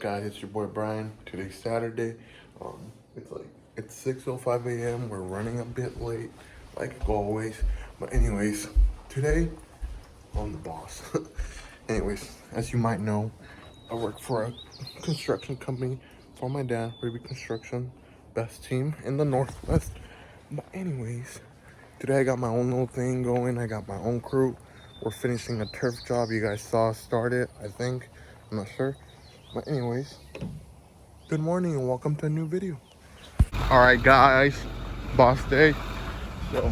guys? It's your boy Brian. Today's Saturday. It's 6:05 a.m. We're running a bit late, like always. But anyways, today I'm the boss. Anyways, as you might know, I work for a construction company for my dad, Ruby Construction, best team in the Northwest. But anyways, today I got my own little thing going. I got my own crew. We're finishing a turf job you guys saw start it, I think. I'm not sure. But anyways, good morning and welcome to a new video. All right, guys, boss day. So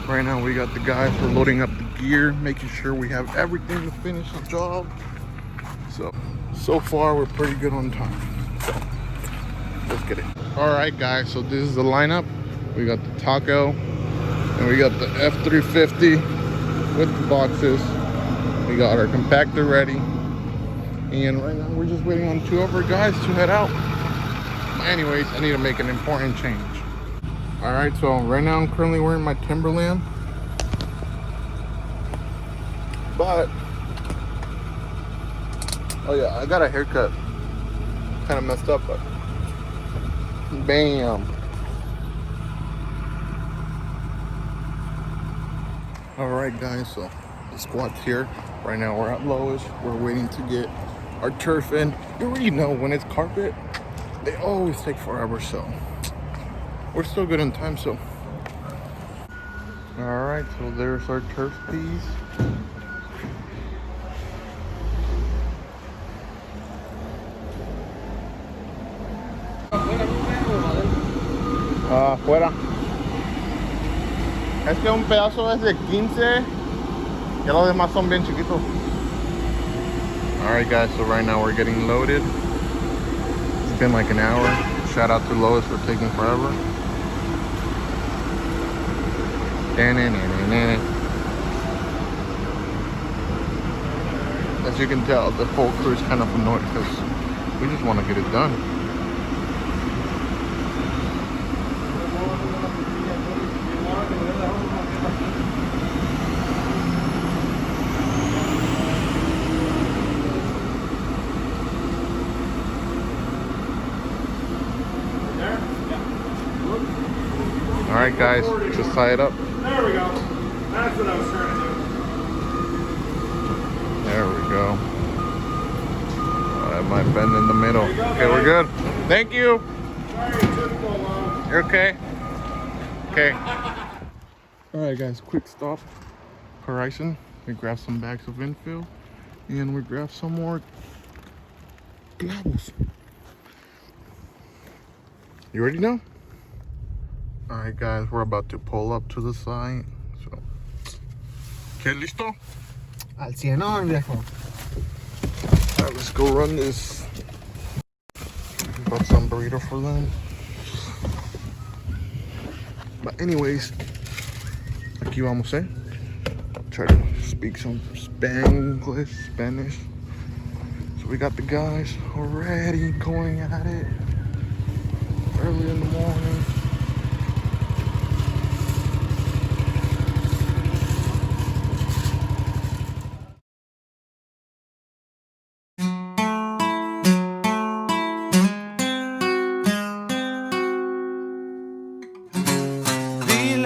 right now we got the guys, we're loading up the gear, making sure we have everything to finish the job. So far we're pretty good on time. So let's get it. All right, guys, so this is the lineup. We got the Taco and we got the F350 with the boxes. We got our compactor ready. And right now we're just waiting on two of our guys to head out. Anyways, I need to make an important change. All right, so right now I'm currently wearing my Timberland. But, oh yeah, I got a haircut. Kind of messed up, but bam. All right, guys, so the squad's here. Right now we're at Lowe's. We're waiting to get our turf in. You already know when it's carpet, they always take forever, so we're still good in time. So all right, so there's our turf piece. Afuera. Es que un pedazo es de 15, ya los demás son bien chiquitos. All right, guys, so right now we're getting loaded. It's been like an hour. Shout out to Lowe's for taking forever. As you can tell, the whole crew is kind of annoyed because we just want to get it done. All right, guys, just tie it up. There we go. That's what I was trying to do. There we go. That might bend in the middle. Okay, we're good. Thank you. Sorry it took so long. You're okay. Okay. All right, guys, quick stop. Horizon. We grabbed some bags of infill, and we grabbed some more clavos. You ready now? All right, guys, we're about to pull up to the site. So, okay, listo? Al 100, viejo. All right, let's go run this. Got some burrito for them. But anyways, aquí vamos, eh? Try to speak some Spanish. So we got the guys already going at it early in the morning.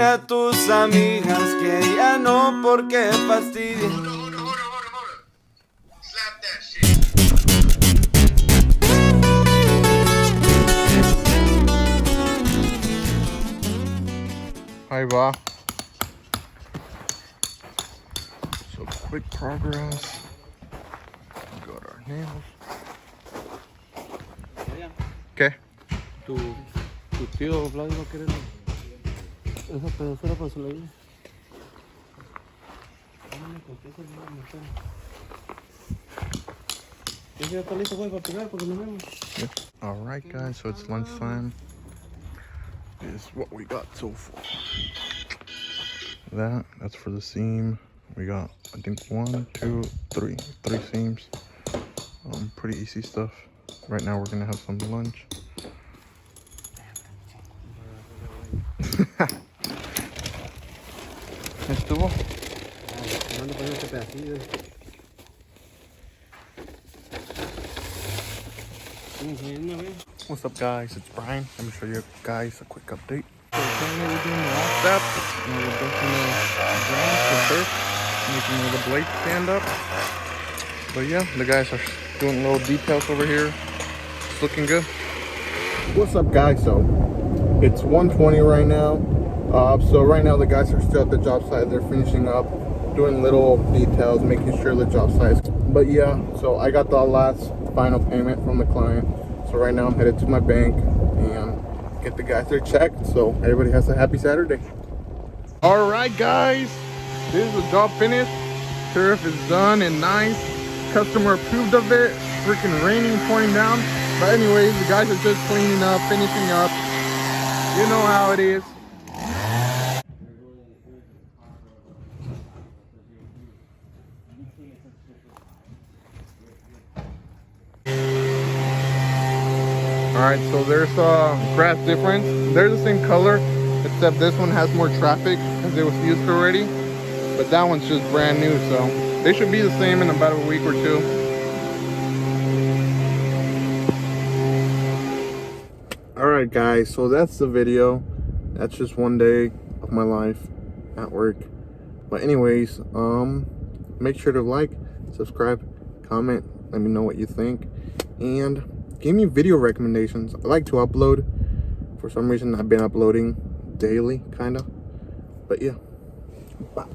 A tus amigas que ya no, porque fastidia. Hold on. Slap that shit. Ahí va. So quick progress. Got our nails. ¿Qué? Tu tío Vlad no quiere esa pedacera para su ley. ¿Ya está listo para pegar? Porque nos vemos. All right, guys, so it's lunchtime. This is what we got so far. That's for the seam. We got, I think, 1, 2, 3 seams. Pretty easy stuff. Right now we're gonna have some lunch. ¿Estuvo? Mando poner este pedacillo. What's up, guys? It's Brian. Let me show you guys a quick update. So currently we're doing the last step. And we're dumping the ground for surf, making the blade stand up. But yeah, the guys are doing little details over here. It's looking good. What's up, guys? So it's 1:20 right now. So right now the guys are still at the job site. They're finishing up, doing little details, making sure the job site is. But yeah, so I got the last final payment from the client. So right now I'm headed to my bank and get the guys their check. So everybody has a happy Saturday. All right, guys, this is the job finished. Turf is done and nice. Customer approved of it. Freaking raining, pouring down. But anyways, the guys are just cleaning up, finishing up. You know how it is. Alright, so there's a grass difference. They're the same color, except this one has more traffic because it was used already. But that one's just brand new, so they should be the same in about a week or two. Alright guys, so that's the video. That's just one day of my life at work. But anyways, make sure to like, subscribe, comment, let me know what you think, and give me video recommendations. I like to upload. For some reason I've been uploading daily, kinda. But yeah. Bye.